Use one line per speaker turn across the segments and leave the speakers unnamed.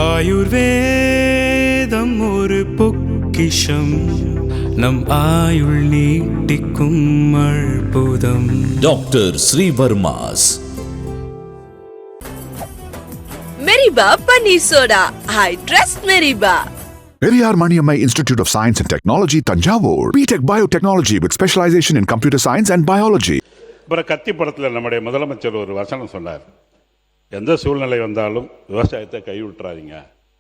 ஆயுர்வேதம் ஒரு பொக்கிஷம், நம் ஆயுள் நீட்டிக்கும் அற்புதம்.
Doctor Srivarmas.
Meriba paneer soda. I trust Meriba.
Periyar Maniammai Institute of Science and Technology, Tanjavur. B.Tech Biotechnology with specialization in computer science and biology.
அப்புறம் கத்தி படத்தில் நம்முடைய முதலமைச்சர் ஒரு வசனம் சொன்னார், எந்த சூழ்நிலை வந்தாலும் விவசாயத்தை கைவிட்டுறாதீங்க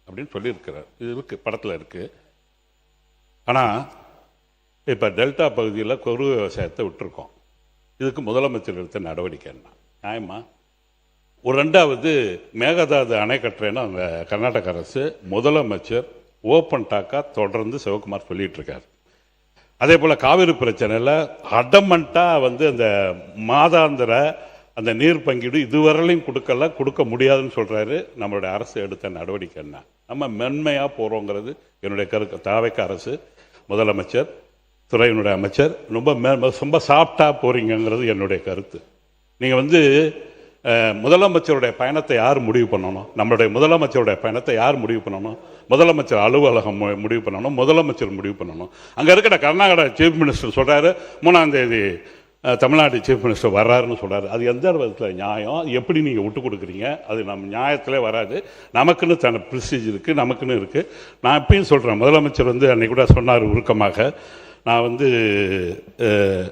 அப்படின்னு சொல்லியிருக்கிறார். இது இருக்குது, படத்தில் இருக்குது. ஆனால் இப்போ டெல்டா பகுதியில் குறு விவசாயத்தை விட்டுருக்கோம். இதுக்கு முதலமைச்சர் எடுத்த நடவடிக்கை என்ன நியாயமா? ஒரு ரெண்டாவது மேகதாது அணை கட்டுறேன்னு அவங்க கர்நாடக அரசு முதலமைச்சர் ஓப்பன் டாக்காக தொடர்ந்து சிவகுமார் சொல்லிகிட்டு இருக்கார். அதே போல் காவிரி பிரச்சனையில் அடமண்ட்டாக அந்த மாதாந்திர அந்த நீர் பங்கீடு இதுவரையிலையும் கொடுக்க முடியாதுன்னு சொல்கிறாரு. நம்மளுடைய அரசு எடுத்த நடவடிக்கை என்ன? நம்ம மென்மையாக போகிறோங்கிறது என்னுடைய கருத்து. தாவேக்க அரசு, முதலமைச்சர், துறையினுடைய அமைச்சர் ரொம்ப சாஃப்டாக போகிறீங்கிறது என்னுடைய கருத்து. நீங்கள் முதலமைச்சருடைய பயணத்தை யார் முடிவு பண்ணணும்? நம்மளுடைய முதலமைச்சருடைய பயணத்தை யார் முடிவு பண்ணணும்? முதலமைச்சர் அலுவலகம் முடிவு பண்ணணும், முதலமைச்சர் முடிவு பண்ணணும். அங்கே இருக்கிற கர்நாடகா சீஃப் மினிஸ்டர் சொல்கிறாரு 3ஆம் தேதி தமிழ்நாடு சீஃப் மினிஸ்டர் வர்றாருன்னு சொல்கிறாரு. அது எந்த விதத்தில் நியாயம்? எப்படி நீங்கள் விட்டு கொடுக்குறீங்க? அது நம்ம நியாயத்திலே வராது. நமக்குன்னு தன ப்ரிஸ்டீஜ் இருக்குது, நமக்குன்னு இருக்குது. நான் இப்பயும் சொல்கிறேன், முதலமைச்சர் அன்றைக்கி கூட சொன்னார் உருக்கமாக,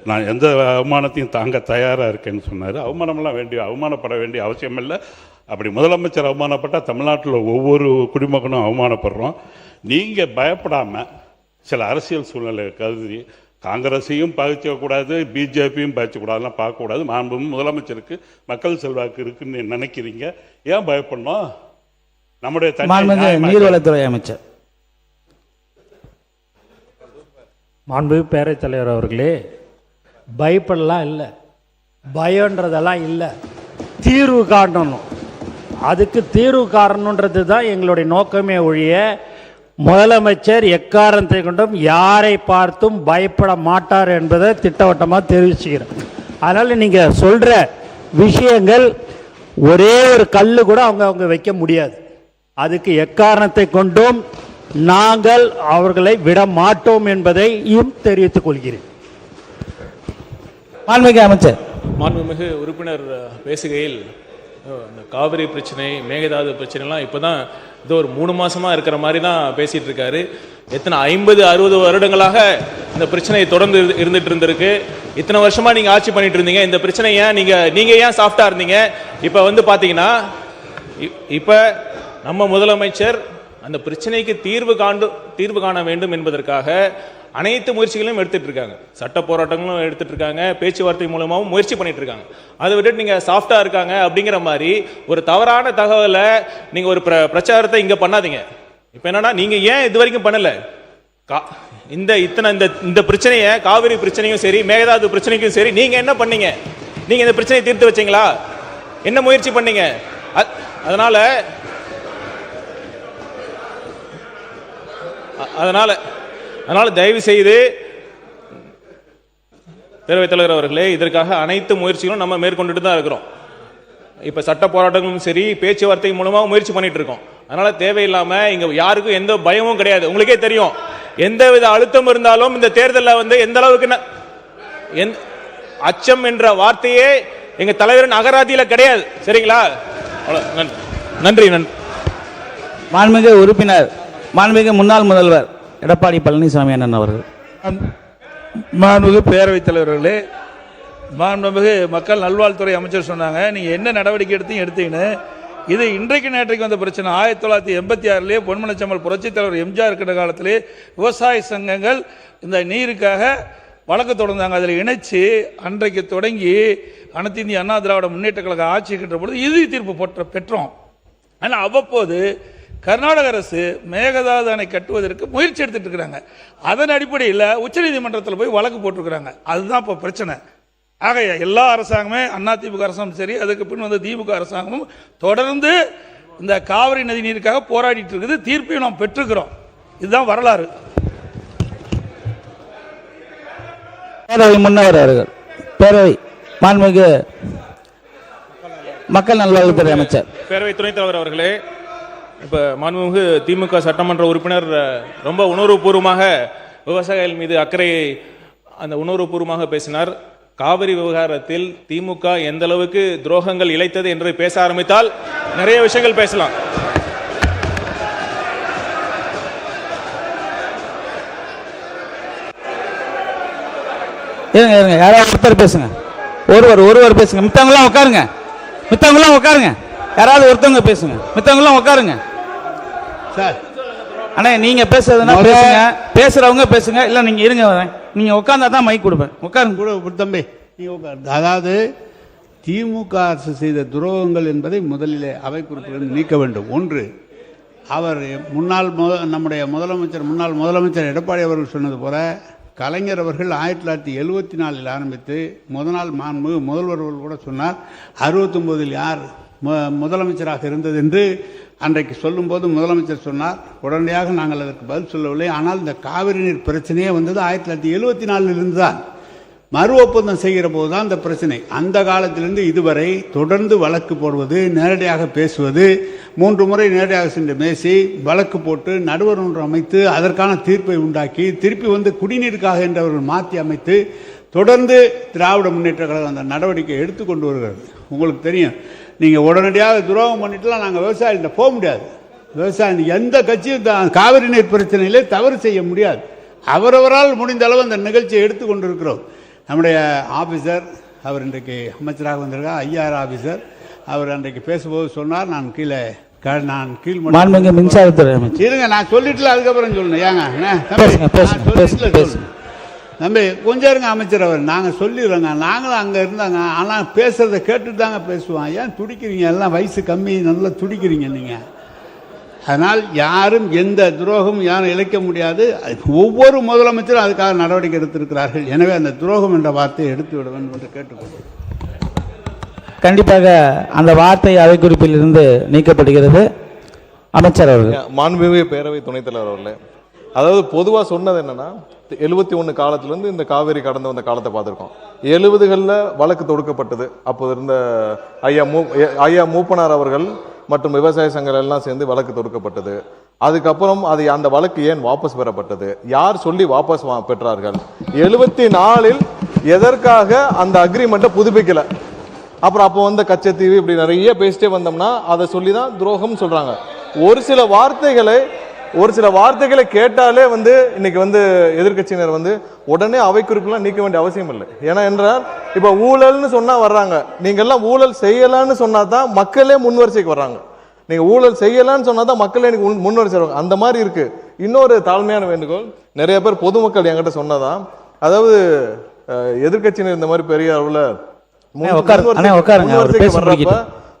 நான் எந்த அவமானத்தையும் தாங்க தயாராக இருக்கேன்னு சொன்னார். அவமானப்பட வேண்டிய அவசியம் இல்லை. அப்படி முதலமைச்சர் அவமானப்பட்டால் தமிழ்நாட்டில் ஒவ்வொரு குடிமகனும் அவமானப்படுறோம். நீங்கள் பயப்படாமல் சில அரசியல் சூழ்நிலை கருதி காங்கிரஸையும் பாதிக்கக்கூடாது, பிஜேபியும் பாதிக்கக்கூடாதுலாம் பார்க்கக்கூடாது. மாண்பு முதலமைச்சருக்கு மக்கள் செல்வாக்கு இருக்குன்னு நினைக்கிறீங்க. ஏன் பயப்படணும்? நம்முடைய
நீர்வளத்துறை அமைச்சர்
மாண்பு பேரவைத் தலைவர் அவர்களே, பயப்படலாம் இல்லை, பயன்றதெல்லாம் இல்லை, தீர்வு காணணும். அதுக்கு தீர்வு காரணன்றது தான் எங்களுடைய நோக்கமே ஒழிய முதலமைச்சர் எக்காரணத்தை கொண்டும் யாரை பார்த்தும் பயப்பட மாட்டார் என்பதை திட்டவட்டமாக தெரிவிச்சுக்கிறேன். அதனால் நீங்கள் சொல்கிற விஷயங்கள் ஒரே ஒரு கல் கூட அவங்க வைக்க முடியாது. அதுக்கு எக்காரணத்தை கொண்டும் நாங்கள் அவர்களை விட மாட்டோம் என்பதையும் தெரிவித்துக் கொள்கிறேன்.
மாண்புமிகு அமைச்சர்.
மாண்புமிகு உறுப்பினர் பேசுகையில் இந்த காவிரி பிரச்சனை, மேகதாது பிரச்சனைலாம் இப்போ தான் இது ஒரு 3 மாதமாக இருக்கிற மாதிரி தான் பேசிகிட்டு இருக்காரு. எத்தனை 50-60 வருடங்களாக இந்த பிரச்சனை தொடர்ந்து இருந்துகிட்டு இருந்திருக்கு. இத்தனை வருஷமாக நீங்கள் ஆட்சி பண்ணிட்டு இருந்தீங்க. இந்த பிரச்சனை ஏன் நீங்கள் ஏன் சாஃப்டாக இருந்தீங்க? இப்போ பார்த்தீங்கன்னா இப்போ நம்ம முதலமைச்சர் அந்த பிரச்சனைக்கு தீர்வு காண வேண்டும் என்பதற்காக அனைத்து முயற்சிகளையும் எடுத்துட்டு இருக்காங்க. சட்ட போராட்டங்களும் எடுத்துட்டு இருக்காங்க, பேச்சுவார்த்தை மூலமாகவும் முயற்சி பண்ணிட்டு இருக்காங்க. அதை விட்டுட்டு நீங்க சாஃப்டா இருக்காங்க அப்படிங்கிற மாதிரி ஒரு தவறான தகவலை நீங்க ஒரு பிரச்சாரத்தை இங்க பண்ணாதீங்க. இப்ப என்னன்னா, நீங்க ஏன் இது வரைக்கும் பண்ணல? இந்த பிரச்சனையை, காவிரி பிரச்சனையும் சரி, மேகதாது பிரச்சனைக்கும் சரி, நீங்க என்ன பண்ணீங்க? நீங்க இந்த பிரச்சனையை தீர்த்து வச்சீங்களா? என்ன முயற்சி பண்ணீங்க? அதனால தயவு செய்து பேரவைத் தலைவர் அவர்களே, இதற்காக அனைத்து முயற்சிகளும் நம்ம மேற்கொண்டுட்டு தான் இருக்கிறோம். இப்ப சட்ட போராட்டங்களும் சரி, பேச்சுவார்த்தை மூலமா முயற்சி பண்ணிட்டு இருக்கோம். அதனால தேவையில்லாம இங்க யாருக்கும் எந்த பயமும் கிடையாது. உங்களுக்கே தெரியும், எந்தவித அழுத்தம் இருந்தாலும் இந்த தேர்தலில் எந்த அளவுக்கு அச்சம் என்ற வார்த்தையே எங்க தலைவரின் அகராதியில கிடையாது. சரிங்களா? நன்றி.
மாண்புமிகு உறுப்பினர், மாண்புமிகு முன்னாள் முதல்வர் எடப்பாடி பழனிசாமி அண்ணன் அவர்கள்.
மாண்புமிகு பேரவைத் தலைவர்களே, மாண்புமிகு மக்கள் நல்வாழ்வுத்துறை அமைச்சர் சொன்னாங்க, நீங்கள் என்ன நடவடிக்கை எடுத்தீங்கன்னு. இது இன்றைக்கு நேற்றைக்கு வந்த பிரச்சனை. 1986 பொன்மனச்செம்மல் புரட்சித் தலைவர் எம்ஜிஆர் இருக்கிற காலத்திலே விவசாய சங்கங்கள் இந்த நீருக்காக வழக்கு தொடர்ந்தாங்க. அதில் இணைச்சு அன்றைக்கு தொடங்கி அனைத்து இந்திய அண்ணா திராவிட முன்னேற்ற கழக ஆட்சி இருக்கின்ற பொழுது இறுதி தீர்ப்பு பெற்றோம். ஆனால் அவ்வப்போது கர்நாடக அரசு மேகதாது அணை கட்டுவதற்கு முயற்சி எடுத்துட்டு இருக்கிறாங்க. அதன் அடிப்படையில் உச்சநீதிமன்றத்தில் போய் வழக்கு போட்டிருக்கிறாங்க. அதுதான் இப்போ பிரச்சனை. ஆக எல்லா அரசாங்கமே, அதிமுக அரசாங்கம் சரி, அதுக்கு பின் திமுக அரசாங்கமும் தொடர்ந்து இந்த காவிரி நதி நீருக்காக போராடிட்டு இருக்குது. தீர்ப்பையும் நாம் பெற்றுக்கிறோம். இதுதான் வரலாறு.
பேரவை முன்னவர் அவர்கள். பேரவை மாண்புமிகு மக்கள் நல்வாழ்வுத்துறை அமைச்சர்.
பேரவை துணைத் தலைவர் அவர்களே, இப்போ மாண்புமிகு திமுக சட்டமன்ற உறுப்பினர் ரொம்ப உணர்வுபூர்வமாக விவசாயிகள் மீது அக்கறையை அந்த உணர்வுபூர்வமாக பேசினார். காவிரி விவகாரத்தில் திமுக எந்த அளவுக்கு துரோகங்கள் இழைத்தது என்று பேச ஆரம்பித்தால் நிறைய விஷயங்கள் பேசலாம்.
இருங்க யாராவது ஒருத்தர் பேசுங்க, ஒருவர் பேசுங்க. மித்தவங்களாம் உட்காருங்க. யாராவது ஒருத்தவங்க பேசுங்க, மித்தவங்களாம் உட்காருங்க.
சார்
அண்ணே நீங்க பேசுறதுன்னா பேசுங்க, பேசுறவங்க பேசுங்க. இல்ல நீங்க இருங்க, வரேன். நீங்க உட்கார்ந்தா தான் மைக் கொடுப்பேன். உட்காருங்க
கூட தம்பி, நீ உட்காரு. அதாவது திமுக அரசு செய்த துரோகங்கள் என்பதை முதலிலே அவை குறிப்பிலிருந்து நீக்க வேண்டும். ஒன்று, அவர் நம்முடைய முன்னாள் முதலமைச்சர் எடப்பாடி அவர்கள் சொன்னது போல கலைஞர் அவர்கள் 1974 ஆரம்பித்து முதல் முதல்வர் கூட சொன்னார் 69 யார் முதலமைச்சராக இருந்தது என்று அன்றைக்கு சொல்லும்போது முதலமைச்சர் சொன்னார். உடனடியாக நாங்கள் அதற்கு பதில் சொல்லவில்லை. ஆனால் இந்த காவிரி நீர் பிரச்சனையே வந்தது 1974 தான். மறு ஒப்பந்தம் செய்கிற போது தான் இந்த பிரச்சனை. அந்த காலத்திலிருந்து இதுவரை தொடர்ந்து வழக்கு போடுவது, நேரடியாக பேசுவது, 3 முறை நேரடியாக சென்று பேசி வழக்கு போட்டு நடுவர் ஒன்று அமைத்து அதற்கான தீர்ப்பை உண்டாக்கி திருப்பி வந்து குடிநீருக்காக என்றவர்கள் மாற்றி அமைத்து தொடர்ந்து திராவிட முன்னேற்ற கழகம் அந்த நடவடிக்கை எடுத்துக்கொண்டு வருகிறது. உங்களுக்கு தெரியும், நீங்கள் உடனடியாக துரோகம் பண்ணிட்டுலாம் நாங்கள் விவசாயிகிட்ட போக முடியாது. விவசாயம் எந்த கட்சியும் காவிரி நீர் பிரச்சனையிலே தவறு செய்ய முடியாது. அவரவரால் முடிந்த அளவு அந்த நிகழ்ச்சியை எடுத்துக்கொண்டு இருக்கிறோம். நம்முடைய ஆஃபீஸர் அவர் இன்றைக்கு அமைச்சராக வந்திருக்கார், ஐஆர் ஆஃபீஸர். அவர் அன்றைக்கு பேசும்போது சொன்னார், நான் கீழ்
மின்சாரத்துறை அமைச்சர்
இருங்க, நான் சொல்லிட்டுல அதுக்கப்புறம் சொல்லணும். ஏங்க தம்பி கொஞ்சம் இருங்க அமைச்சர் அவர், நாங்கள் சொல்லிடுறோங்க. நாங்களும் அங்கே இருந்தாங்க, ஆனால் பேசுகிறத கேட்டுட்டு தாங்க பேசுவோம். ஏன் துடிக்கிறீங்க? எல்லாம் வயசு கம்மி, நல்லா துடிக்கிறீங்க நீங்கள். அதனால் யாரும் எந்த துரோகம் யாரும் இழைக்க முடியாது. ஒவ்வொரு முதலமைச்சரும் அதுக்காக நடவடிக்கை எடுத்திருக்கிறார்கள். எனவே அந்த துரோகம் என்ற வார்த்தையை எடுத்து விட வேண்டும் என்று கேட்டுக்கொள்கிறேன்.
கண்டிப்பாக அந்த வார்த்தை அவை குறிப்பில் இருந்து நீக்கப்படுகிறது. அமைச்சர் அவர்கள்.
மாண்புமிகு பேரவை துணைத் தலைவர் அவர்களே, அதாவது பொதுவாக சொன்னது என்னன்னா 71 காலத்திலேருந்து இந்த காவேரி கடந்து வந்த காலத்தை பார்த்துருக்கோம். 70களில் வழக்கு தொடுக்கப்பட்டது. அப்போது இருந்த ஐயா மூப்பனார் அவர்கள் மற்றும் விவசாய சங்கங்கள் எல்லாம் சேர்ந்து வழக்கு தொடுக்கப்பட்டது. அதுக்கப்புறம் அந்த வழக்கு ஏன் வாபஸ் பெறப்பட்டது, யார் சொல்லி வாபஸ் பெற்றார்கள், 74ல் எதற்காக அந்த அக்ரிமெண்ட்டை புதுப்பிக்கல, அப்புறம் அப்போ வந்த கச்சத்தீவு, இப்படி நிறைய பேசிட்டே வந்தோம்னா அதை சொல்லி தான் துரோகம் சொல்றாங்க. ஒரு சில வார்த்தைகளை கேட்டாலே இன்னைக்கு எதிர்கட்சியினர் உடனே அவை குறிப்பெல்லாம் நீக்க வேண்டிய அவசியம் இல்லை. ஏன்னா என்றால் இப்ப ஊழல்னு சொன்னா வர்றாங்க, நீங்க எல்லாம் ஊழல் செய்யலான்னு சொன்னா தான் மக்களே முன்வரிசைக்கு வர்றாங்க. நீங்க ஊழல் செய்யலான்னு சொன்னா தான் மக்களே எனக்கு முன்வரிசை வருவாங்க. அந்த மாதிரி இருக்கு. இன்னொரு தாழ்மையான வேண்டுகோள், நிறைய பேர் பொதுமக்கள் என்கிட்ட சொன்னதான், அதாவது எதிர்கட்சியினர் இந்த மாதிரி பெரிய அளவுல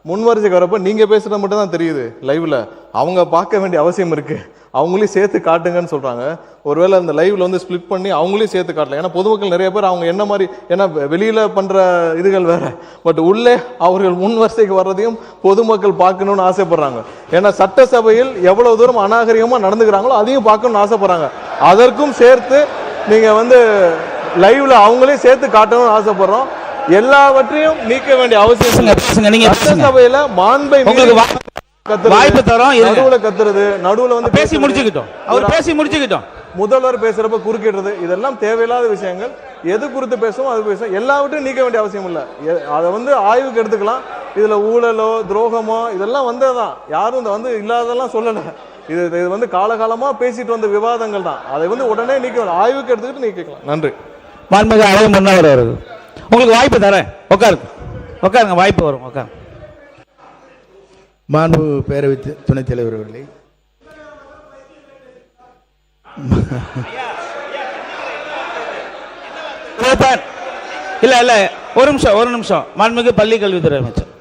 முன்வரிசைக்கு வரப்ப நீங்க பேசுறது மட்டும் தான் தெரியுது லைவ்ல. அவங்க பார்க்க வேண்டிய அவசியம் இருக்கு. அவங்களையும் சேர்த்து காட்டுங்கன்னு சொல்றாங்க. ஒருவேளை அந்த லைவ்ல ஸ்பிளிட் பண்ணி அவங்களையும் சேர்த்து காட்டலாம். ஏன்னா பொதுமக்கள் நிறைய பேர் அவங்க என்ன மாதிரி, ஏன்னா வெளியில பண்ற இதுகள் வேற, பட் உள்ளே அவர்கள் முன்வரிசைக்கு வர்றதையும் பொதுமக்கள் பார்க்கணும்னு ஆசைப்படுறாங்க. ஏன்னா சட்டசபையில் எவ்வளவு தூரம் அநாகரிகமா நடந்துக்கிறாங்களோ அதையும் பார்க்கணும்னு ஆசைப்படுறாங்க. அதற்கும் சேர்த்து நீங்க லைவ்ல அவங்களையும் சேர்த்து காட்டணும்னு ஆசைப்படுறோம். எல்லாவற்றையும் நீக்க வேண்டிய அவசியம் சபையில மாண்பை
வாய்ப்பு தரோம்.
நடுவுல கத்துறது, நடுவுல
பேசி முடிச்சுக்கிட்டோம்.
முதல்வர் பேசுறப்ப குறுக்கிடுறது, இதெல்லாம் தேவையில்லாத விஷயங்கள். எது குறித்து பேசுவோம் அது பேசுவோம். எல்லாவற்றையும் நீக்க வேண்டிய அவசியம் இல்லை. அதை ஆய்வுக்கு எடுத்துக்கலாம். இதுல ஊழலோ துரோகமோ இதெல்லாம் வந்ததுதான். யாரும் இல்லாததெல்லாம் சொல்லல. இது காலகாலமா பேசிட்டு வந்த விவாதங்கள் தான். அதை உடனே நீக்க வேண்டாம், ஆய்வுக்கு எடுத்துக்கிட்டு நீக்கலாம். நன்றி.
மாண்புமிகு அவை முன்னவர் அவர்கள், உங்களுக்கு வாய்ப்பு தரேன். உட்காருங்க, வாய்ப்பு வரும். உட்காருங்க.
மாண்பு பேரவை துணைத் தலைவர் அவர்களே,
இல்ல ஒரு நிமிஷம். மாண்புமிகு பள்ளி கல்வித்துறை அமைச்சர்.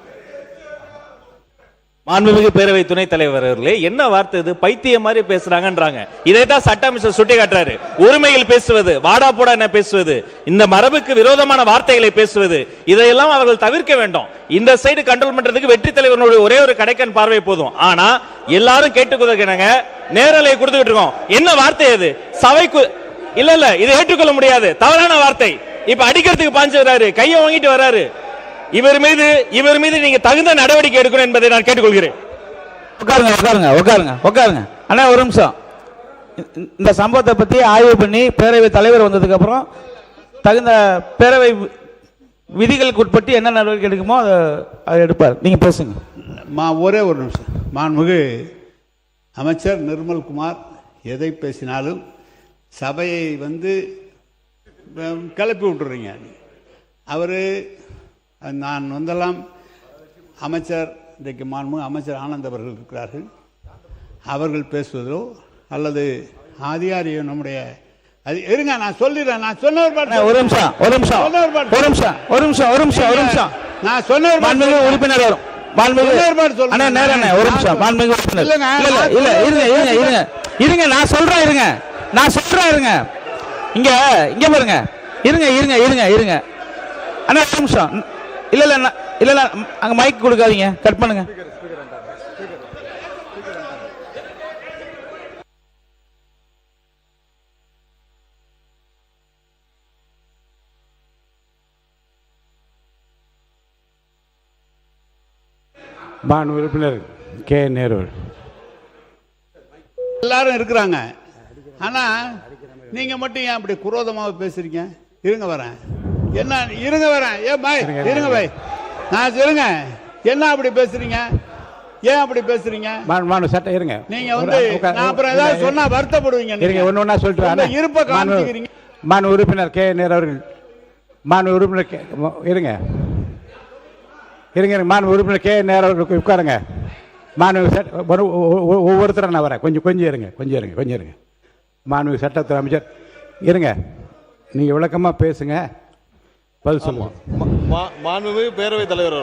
மாண்புமிகு பேரவை துணைத் தலைவர் அவர்களே, என்ன வார்த்தை இது? பைத்தியம் மாதிரி பேசுறாங்கன்றாங்க. இதைத்தான் சட்ட அமைச்சர் சுட்டி காட்டுறாரு. உரிமையில் பேசுவது, வாடா போடா என்ன பேசுவது, இந்த மரபுக்கு விரோதமான வார்த்தைகளை பேசுவது, இதையெல்லாம் அவர்கள் தவிர்க்க வேண்டும். இந்த சைடு கண்ட்ரோல் பண்றதுக்கு வெற்றி தலைவர்களுடைய ஒரே ஒரு கடைக்கன் பார்வை போதும். ஆனா எல்லாரும் கேட்டுக்கொள்ளுங்க, நேரலையை கொடுத்துக்கிட்டு இருக்கோம். என்ன வார்த்தை அது? சபைக்கு இல்ல இதை ஏற்றுக்கொள்ள முடியாது, தவறான வார்த்தை. இப்ப அடிக்கிறதுக்கு பாஞ்சு வராரு, கையை வாங்கிட்டு வராரு. இவர் மீது நீங்க தகுந்த நடவடிக்கை எடுக்கணும் என்பதை நான் கேட்டுக்கொள்கிறேன்.
உட்காருங்க உட்காருங்க உட்காருங்க உட்காருங்க. அண்ணா ஒரு நிமிஷம். இந்த சம்பவத்தை பற்றி ஆய்வு பண்ணி பேரவைத் தலைவர் வந்ததுக்கப்புறம் தகுந்த பேரவை விதிகளுக்கு உட்பட்டு என்ன நடவடிக்கை எடுக்குமோ அதை எடுப்பார். நீங்கள் பேசுங்க.
ஒரே ஒரு நிமிஷம். மாண்புமிகு அமைச்சர் நிர்மல்குமார் எதை பேசினாலும் சபையை கிளப்பி விட்டுறீங்க. அவர் நான் வந்தெல்லாம் அமைச்சர் இன்றைக்கு மாண்புமிகு அமைச்சர் ஆனந்த் அவர்கள் இருக்கிறார்கள். அவர்கள் பேசுவதோ அல்லது அதிகாரியோ நம்முடைய இருங்க, நான் சொல்லிடுறேன். நான் சொன்ன
ஒரு நிமிஷம் ஒரு நிமிஷம் ஒரு நிமிஷம் ஒரு நிமிஷம் ஒரு நிமிஷம் ஒரு நிமிஷம்
நான் சொன்ன
உறுப்பினர் வரும். இருங்க நான் சொல்றேன். இருங்க இங்க இங்க பாருங்க. இருங்க அண்ணா ஒரு நிமிஷம். இல்ல அங்க மைக் கொடுக்காதீங்க, கட் பண்ணுங்க.
உறுப்பினர் கே நேரு
எல்லாரும் இருக்கிறாங்க. ஆனா நீங்க மட்டும் ஏன் அப்படி குரோதமாக பேசுறீங்க? இருங்க வரேன். என்ன இருங்க வரேன். ஏன் பாய் இருங்க பாய். நான் இருங்க. என்ன அப்படி பேசுறீங்க? ஏன் அப்படி பேசுறீங்க?
சட்டம் இருங்க.
நீங்க நான் அப்புறம் ஏதாவது சொன்னா வருத்தப்படுவீங்க.
இருங்க ஒண்ணு சொல்றேன்.
இருப்ப காமிக்கிறீங்க.
உறுப்பினர் கே நேரு அவர்கள் உறுப்பினர் இருங்க உறுப்பினர் கே நேரு அவர்களுக்கு உட்காருங்க. ஒவ்வொருத்தரும் நான் வரேன். கொஞ்சம் இருங்க. மாண்புமிகு சட்டத்துறை அமைச்சர் இருங்க. நீங்க விளக்கமா பேசுங்க, பதில் சொல்லுங்க.
மாண்புமிகு பேரவைத் தலைவர்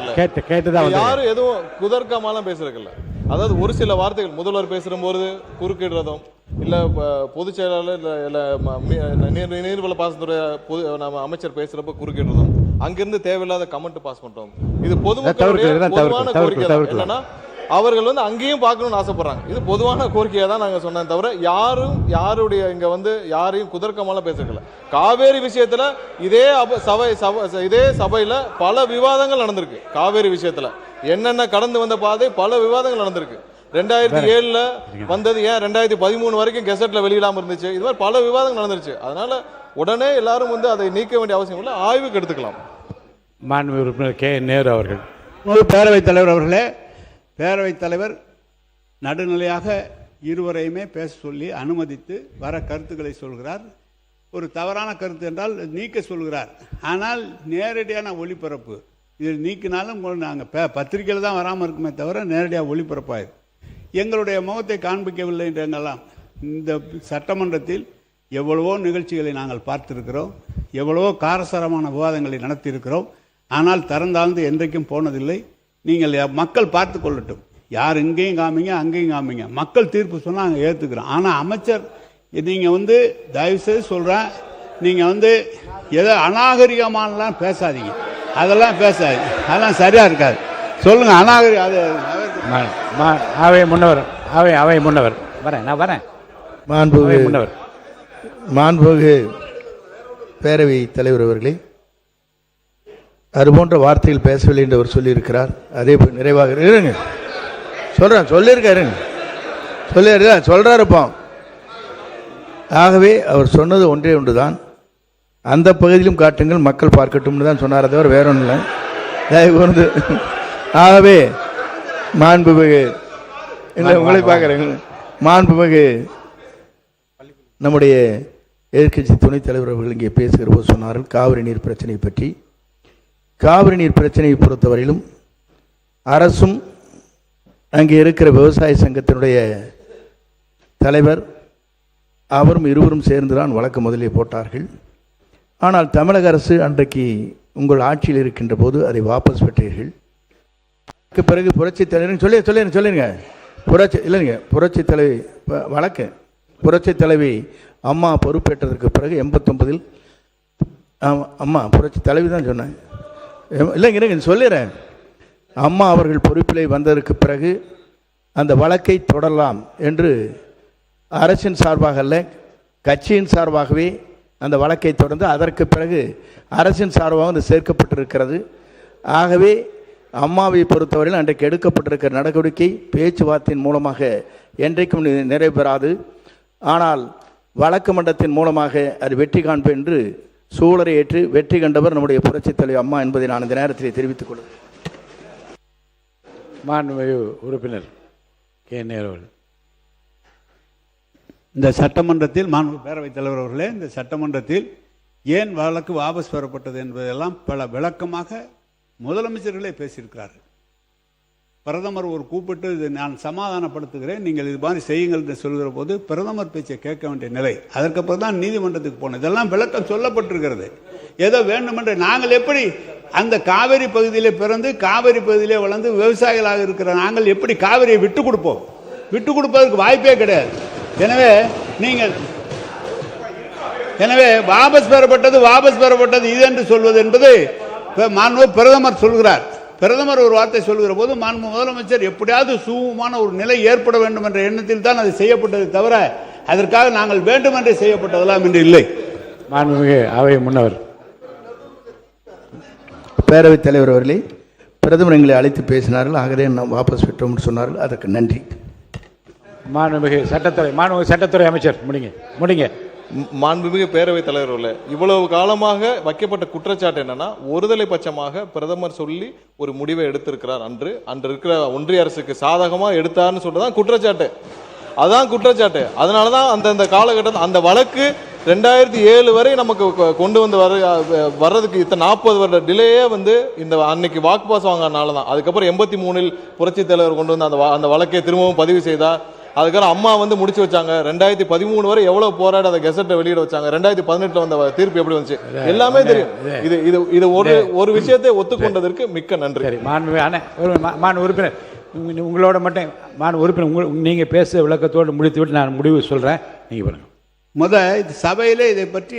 கேட்டுதான்
யாரும் எதுவும் குதர்க்கமாலாம் பேசுறதில்ல. அதாவது ஒரு சில வார்த்தைகள் முதல்வர் பேசும்போது குறுக்கிடுறதும் இல்ல பொதுச் செயலாளர் இல்ல நீர்வள பாசனத்துறை நம்ம அமைச்சர் பேசுறப்ப குறுக்கிடுறதும் அங்கிருந்து தேவையில்லாத கமெண்ட் பாஸ் பண்றோம். இது பொதுமக்களுடைய பொதுவான கோரிக்கை. என்னன்னா அவர்கள் அங்கேயும் பார்க்கணும்னு ஆசைப்படுறாங்க. இது பொதுவான கோரிக்கையை தான் நாங்க சொன்னோம் தவிர யாருடைய இங்க யாரையும் குதர்க்கமாலாம் பேசல. காவேரி விஷயத்துல இதே சபையில பல விவாதங்கள் நடந்திருக்கு. காவேரி விஷயத்துல என்னென்ன கடந்து வந்த பாதை பல விவாதங்கள் நடந்திருக்கு. 2007 வந்தது ஏன் 2013 வரைக்கும் கெசட்ல வெளியிடாம இருந்துச்சு. இது மாதிரி பல விவாதங்கள் நடந்துருச்சு. அதனால உடனே எல்லாரும் அதை நீக்க வேண்டிய அவசியம் இல்லை, ஆய்வுக்கு எடுத்துக்கலாம்.
மாண்புமிகு உறுப்பினர் கே நேரு அவர்கள்.
பேரவைத் தலைவர் அவர்களே, பேரவைத் தலைவர் நடுநிலையாக இருவரையுமே பேச சொல்லி அனுமதித்து வர கருத்துக்களை சொல்கிறார். ஒரு தவறான கருத்து என்றால் நீக்க சொல்கிறார். ஆனால் நேரடியான ஒளிபரப்பு இதில் நீக்கினாலும் நாங்கள் பத்திரிகையில் தான் வராமல் இருக்குமே தவிர நேரடியாக ஒளிபரப்பாயிரு. எங்களுடைய முகத்தை காண்பிக்கவில்லை என்றெல்லாம் இந்த சட்டமன்றத்தில் எவ்வளவோ நிகழ்ச்சிகளை நாங்கள் பார்த்திருக்கிறோம், எவ்வளவோ காரசாரமான விவாதங்களை நடத்தியிருக்கிறோம். ஆனால் திறந்தாழ்ந்து என்றைக்கும் போனதில்லை. நீங்கள் மக்கள் பார்த்து கொள்ளட்டும். யார் இங்கேயும் காமிங்க அங்கேயும் காமிங்க, மக்கள் தீர்ப்பு சொன்னால் நாங்கள் ஏற்றுக்கிறோம். ஆனால் அமைச்சர் நீங்கள் தயவுசெய்து சொல்கிறேன், நீங்கள் ஏதோ அநாகரிகமானலாம் பேசாதீங்க. அதெல்லாம் பேசாதீங்க, அதெல்லாம் சரியாக இருக்காது. சொல்லுங்கள் அநாகரிகம். அது
அவை முன்னவர் வரேன், நான் வரேன்.
மாண்புமிகு பேரவை தலைவர் அவர்களே, அதுபோன்ற வார்த்தைகள் பேசவில்லை என்று அவர் சொல்லியிருக்கிறார். அதே போல் நிறைவாக இருங்க சொல்றாருப்போம். ஆகவே அவர் சொன்னது ஒன்றே ஒன்றுதான், அந்த பகுதியிலும் காட்டுங்கள் மக்கள் பார்க்கட்டும்னு தான் சொன்னார், தவிர வேற ஒன்றும் இல்லை. ஆகவே மாண்புமிகு இல்லை உங்களை பார்க்குறேங்க, மாண்புமிகு நம்முடைய எதிர்க்கட்சி துணைத் தலைவர் அவர்கள் இங்கே பேசுகிற போது சொன்னார்கள் காவிரி நீர் பிரச்சனை பற்றி. காவிரி நீர் பிரச்சனையை பொறுத்தவரையிலும் அரசும் அங்கே இருக்கிற விவசாய சங்கத்தினுடைய தலைவர் அவரும் இருவரும் சேர்ந்துதான் வழக்கு முதலே போட்டார்கள். ஆனால் தமிழக அரசு அன்றைக்கு உங்கள் ஆட்சியில் இருக்கின்ற போது அதை வாபஸ் பெற்றீர்கள். பிறகு புரட்சி தலைவர் சொல்லிருங்க புரட்சி தலைவி வழக்கு புரட்சி தலைவி அம்மா பொறுப்பேற்றதற்கு பிறகு 89 அம்மா புரட்சி தலைவி தான் சொன்னேன், இல்லைங்க சொல்லிடுறேன். அம்மா அவர்கள் பொறுப்பிலே வந்ததற்கு பிறகு அந்த வழக்கை தொடரலாம் என்று அரசின் சார்பாக அல்ல, கட்சியின் சார்பாகவே அந்த வழக்கை தொடர்ந்து அதற்கு பிறகு அரசின் சார்பாக வந்து சேர்க்கப்பட்டிருக்கிறது. ஆகவே அம்மாவை பொறுத்தவரையில் அன்றைக்கு எடுக்கப்பட்டிருக்கிற நடவடிக்கை பேச்சுவார்த்தையின் மூலமாக என்றைக்கும் நிறைவேறாது. ஆனால் வழக்கு மன்றத்தின் மூலமாக அது வெற்றி காண்பேன் என்று சூழலை ஏற்று வெற்றி கண்டவர் நம்முடைய புரட்சித் தலைவர் அம்மா என்பதை நான் இந்த நேரத்தில் தெரிவித்துக் கொள்கிறேன்.
மாண்புமிகு உறுப்பினர் கே நேரு அவர்கள்.
இந்த சட்டமன்றத்தில் மாண்புமிகு பேரவைத் தலைவர் அவர்களே, இந்த சட்டமன்றத்தில் ஏன் வழக்கு வாபஸ் பெறப்பட்டது என்பதெல்லாம் பல விளக்கமாக முதலமைச்சர்களே பேசியிருக்கிறார்கள். பிரதமர் ஒரு கூப்பிட்டு இது நான் சமாதானப்படுத்துகிறேன், நீங்கள் இது மாதிரி செய்யுங்கள் என்று சொல்கிற போது பிரதமர் பேச்சை கேட்க வேண்டிய நிலை. அதற்கப்புறம் தான் நீதிமன்றத்துக்கு போனது. இதெல்லாம் விளக்கம் சொல்லப்பட்டிருக்கிறது. ஏதோ வேண்டுமென்று நாங்கள் எப்படி அந்த காவிரி பகுதியிலே பிறந்து காவிரி பகுதியிலே வளர்ந்து விவசாயிகளாக இருக்கிற நாங்கள் எப்படி காவிரியை விட்டு கொடுப்போம்? விட்டு கொடுப்பதற்கு வாய்ப்பே கிடையாது. எனவே வாபஸ் பெறப்பட்டது இது என்று சொல்வது என்பது மாண்பு பிரதமர் சொல்கிறார். பிரதமர் ஒரு வார்த்தை சொல்கிற போது மாண்பு முதலமைச்சர் எப்படியாவது சுமூகமான ஒரு நிலை ஏற்பட வேண்டும் என்ற எண்ணத்தில் தான் அது செய்யப்பட்டது தவிர அதற்காக நாங்கள் வேண்டுமென்றே செய்யப்பட்டதெல்லாம் என்று இல்லை.
மாண்புமிகு அவை முன்னவர்.
பேரவைத் தலைவர் அவர்களே, பிரதமர் எங்களை அழைத்து பேசினார்கள், ஆகவே நாம் வாபஸ் பெற்றோம் சொன்னார்கள், அதற்கு நன்றி.
மாண்புமிகு சட்டத்துறை அமைச்சர் முடிங்க.
மாண்புமிகு பேரவைத் தலைவர்களே, இவ்வளவு காலமாக வைக்கப்பட்ட குற்றச்சாட்டு என்னன்னா, ஒருதலை பட்சமாக பிரதமர் சொல்லி ஒரு முடிவை எடுத்திருக்கிறார். அன்று இருக்கிற ஒன்றிய அரசுக்கு சாதகமா எடுத்தார்னு சொல்றதான் குற்றச்சாட்டு. அதான் குற்றச்சாட்டு. அதனாலதான் அந்த காலகட்டத்தில் அந்த வழக்கு 2007 வரை நமக்கு கொண்டு வந்து வர்றதுக்கு இத்தனை 40 வருட டிலேயே வந்து இந்த அன்னைக்கு வாக்கு பாஸ் வாங்கினால தான். அதுக்கப்புறம் 83 புரட்சி தலைவர் கொண்டு வந்து அந்த வழக்கை திரும்பவும் பதிவு செய்தார். அதுக்கப்புறம் அம்மா வந்து முடிச்சு வச்சாங்க. 2013 வரை எவ்வளவு போராடி அதை கெசட்டை வெளியிட வச்சாங்க. 2018 வந்த தீர்ப்பு எப்படி வந்துச்சு எல்லாமே தெரியும். இது ஒரு விஷயத்தை ஒத்துக்கொண்டதற்கு மிக்க நன்றி.
உறுப்பினர் உங்களோட மட்டும் உறுப்பினர் நீங்க பேச விளக்கத்தோடு முடித்துவிட்டு நான் முடிவு சொல்றேன். நீங்க பாருங்க.
சபையிலே இதை பற்றி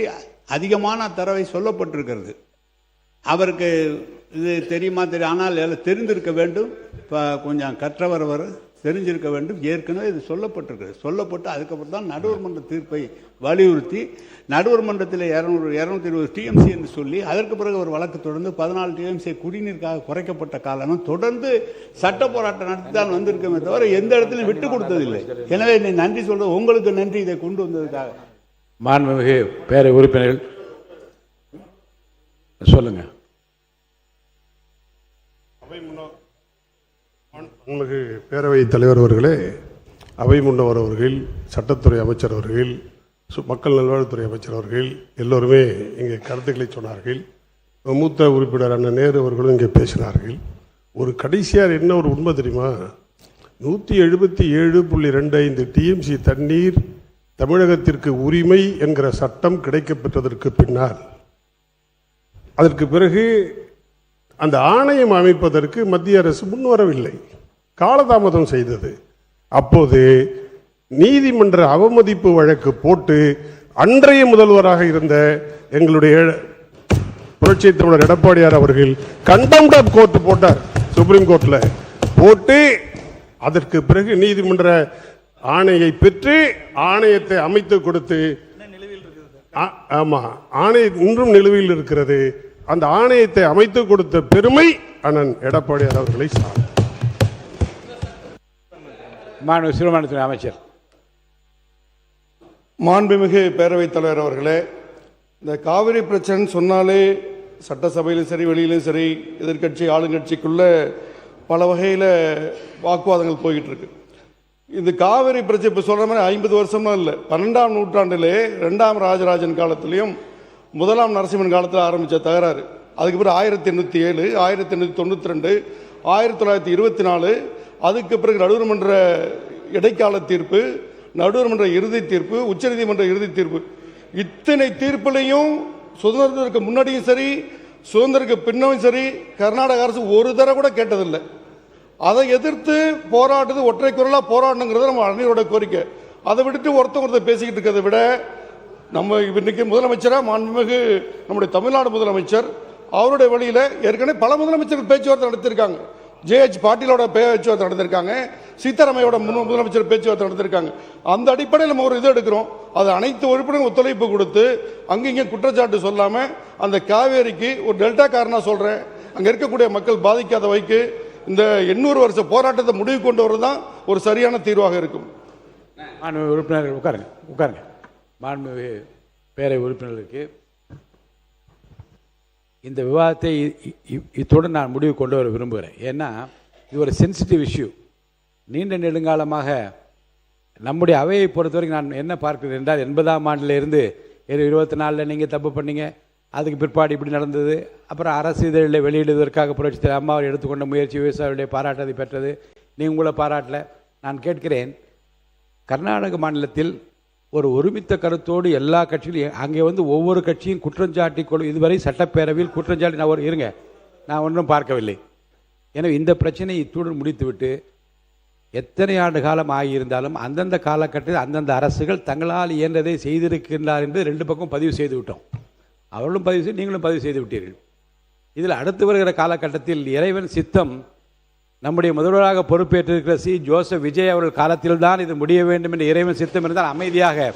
அதிகமான தரவை சொல்லப்பட்டிருக்கிறது. அவருக்கு இது தெரியுமா தெரியும், ஆனால் எல்லாம் தெரிந்திருக்க வேண்டும். இப்போ கொஞ்சம் கற்றவர் தெரிஞ்சிருக்க வேண்டும். ஏற்கனவே இது சொல்லப்பட்டு அதுக்கப்புறம் தான் நடுவர் மன்ற தீர்ப்பை வலியுறுத்தி நடுவர் மன்றத்தில் 220 டிஎம்சி என்று சொல்லி அதற்கு பிறகு ஒரு வழக்கு தொடர்ந்து 14 டிஎம்சி குடிநீருக்காக குறைக்கப்பட்ட காலம் தொடர்ந்து சட்ட போராட்டம் நடத்தி தான் வந்திருக்கமே தவிர எந்த இடத்துலையும் விட்டு கொடுத்ததில்லை. எனவே நீ நன்றி சொல்றது உங்களுக்கு நன்றி, இதை கொண்டு வந்ததுக்காக.
மாண்புமிகு பேரவை உறுப்பினர்கள் சொல்லுங்க.
மாண்புமிகு பேரவைத் தலைவர் அவர்களே, அவை முன்னவர் அவர்கள், சட்டத்துறை அமைச்சர் அவர்கள், மக்கள் நல்வாழ்வுத்துறை அமைச்சர் அவர்கள் எல்லோருமே இங்கே கருத்துக்களை சொன்னார்கள். மூத்த உறுப்பினர் அண்ணன் நேரு அவர்களும் இங்கே பேசினார்கள். ஒரு கடைசியார் என்ன ஒரு உண்மை தெரியுமா? 177.25 டிஎம்சி தண்ணீர் தமிழகத்திற்கு உரிமை என்கிற சட்டம் கிடைக்கப்பெற்றதற்கு பின்னால் அதற்கு பிறகு அந்த ஆணையம் அமைப்பதற்கு மத்திய அரசு முன்வரவில்லை, காலதாமதம் செய்தது. அப்போது நீதிமன்ற அவமதிப்பு வழக்கு போட்டு அன்றைய முதல்வராக இருந்த எங்களுடைய புரட்சி தமிழர் எடப்பாடியார் அவர்கள் கண்டெம்ட் ஆஃப் கோர்ட் போட்டார், சுப்ரீம் கோர்ட்ல போட்டு அதற்கு பிறகு நீதிமன்ற ஆணையை பெற்று ஆணையத்தை அமைத்து கொடுத்து, ஆமா ஆணையம் இன்றும் நிலுவையில் இருக்கிறது. அந்த ஆணையத்தை அமைத்து கொடுத்த பெருமை அண்ணன் எடப்பாடியார் அவர்களை சார்.
சிறுபான்மைத்துறை அமைச்சர்.
மாண்புமிகு பேரவைத் தலைவர் அவர்களே, இந்த காவிரி பிரச்சனை சொன்னாலே சட்டசபையிலும் சரி வெளியிலும் சரி எதிர்கட்சி ஆளுங்கட்சிக்குள்ள பல வகையில் வாக்குவாதங்கள் போய்கிட்டு இருக்கு. இந்த காவிரி பிரச்சனை இப்போ சொல்கிற மாதிரி 50 வருஷம்லாம் இல்லை, 12ஆம் நூற்றாண்டிலே 2ஆம் ராஜராஜன் காலத்திலையும் 1ஆம் நரசிம்மன் காலத்தில் ஆரம்பித்த தகராறு. அதுக்கு பிறகு 1807, 1892, 1924, அதுக்கு பிறகு நடுவர் மன்ற இடைக்கால தீர்ப்பு, நடுவர் மன்ற இறுதி தீர்ப்பு, உச்சநீதிமன்ற இறுதி தீர்ப்பு, இத்தனை தீர்ப்புலையும் சுதந்திரத்திற்கு முன்னாடியும் சரி சுதந்திரத்துக்கு பின்னும் சரி கர்நாடக அரசு ஒரு தடவை கூட கேட்டதில்லை. அதை எதிர்த்து போராடுறது ஒற்றை குரலாக போராடணுங்கிறது நம்ம அனைவரோட கோரிக்கை. அதை விட்டுட்டு ஒருத்தர் பேசிக்கிட்டு இருக்கிறத விட நம்ம இன்னைக்கு முதலமைச்சராக மாண்புமிகு நம்முடைய தமிழ்நாடு முதலமைச்சர் அவருடைய வழியில் ஏற்கனவே பல முதலமைச்சர்கள் பேச்சுவார்த்தை நடத்தியிருக்காங்க. ஜேஎச் பாட்டீலோட பேச்சுவார்த்தை நடத்திருக்காங்க, சீதாராமையோட முதலமைச்சர் பேச்சுவார்த்தை நடத்திருக்காங்க. அந்த அடிப்படையில் நம்ம ஒரு இது எடுக்கிறோம். அது அனைத்து உறுப்பினரும் ஒத்துழைப்பு கொடுத்து அங்கங்கே குற்றச்சாட்டு சொல்லாமல் அந்த காவேரிக்கு ஒரு டெல்டா காரணம் சொல்கிறேன், அங்கே இருக்கக்கூடிய மக்கள் பாதிக்காத வைக்கு இந்த 800 வருஷ போராட்டத்தை முடிவு கொண்டு வரது தான் ஒரு சரியான தீர்வாக இருக்கும்.
மாண்புமிகு உறுப்பினர்கள் உட்காருங்க. மாண்புமிகு பேரவை உறுப்பினர்களுக்கு இந்த விவாதத்தை இத்துடன் நான் முடிவு கொண்டு வர விரும்புகிறேன். ஏன்னா இது ஒரு சென்சிட்டிவ் இஷ்யூ. நீண்ட நெடுங்காலமாக நம்முடைய அவையை பொறுத்தவரைக்கும் நான் என்ன பார்க்கிறேன் என்றால் 80ஆம் ஆண்டிலிருந்து 24 நீங்கள் தப்பு பண்ணீங்க, அதுக்கு பிற்பாடு இப்படி நடந்தது, அப்புறம் அரசு இதழில் வெளியிடுவதற்காக புரட்சி தலைவர் அம்மா அவர் எடுத்துக்கொண்ட முயற்சி விவசாயிகளுடைய பாராட்டத்தை பெற்றது. நீங்கள் உங்களை பாராட்டல. நான் கேட்கிறேன், கர்நாடக மாநிலத்தில் ஒரு ஒருமித்த கருத்தோடு எல்லா கட்சியிலும் அங்கே ஒவ்வொரு கட்சியும் குற்றஞ்சாட்டி இதுவரை சட்டப்பேரவையில் குற்றஞ்சாட்டி நான் ஒன்றும் பார்க்கவில்லை. எனவே இந்த பிரச்சனை இத்துடன் முடித்துவிட்டு எத்தனை ஆண்டு காலம் ஆகியிருந்தாலும் அந்தந்த காலகட்டத்தில் அந்தந்த அரசுகள் தங்களால் இயன்றதை செய்திருக்கின்றார் என்று 2 பக்கம் பதிவு செய்து விட்டோம். அவர்களும் பதிவு செய்து நீங்களும் பதிவு செய்து விட்டீர்கள். இதில் அடுத்து வருகிற காலகட்டத்தில் இறைவன் சித்தம் நம்முடைய முதல்வராக பொறுப்பேற்றிருக்கிற ஜோசப் விஜய் அவர்கள் காலத்தில் தான் இது முடிய வேண்டும் என்று இறைவன் சித்தம் இருந்தால் அமைதியாக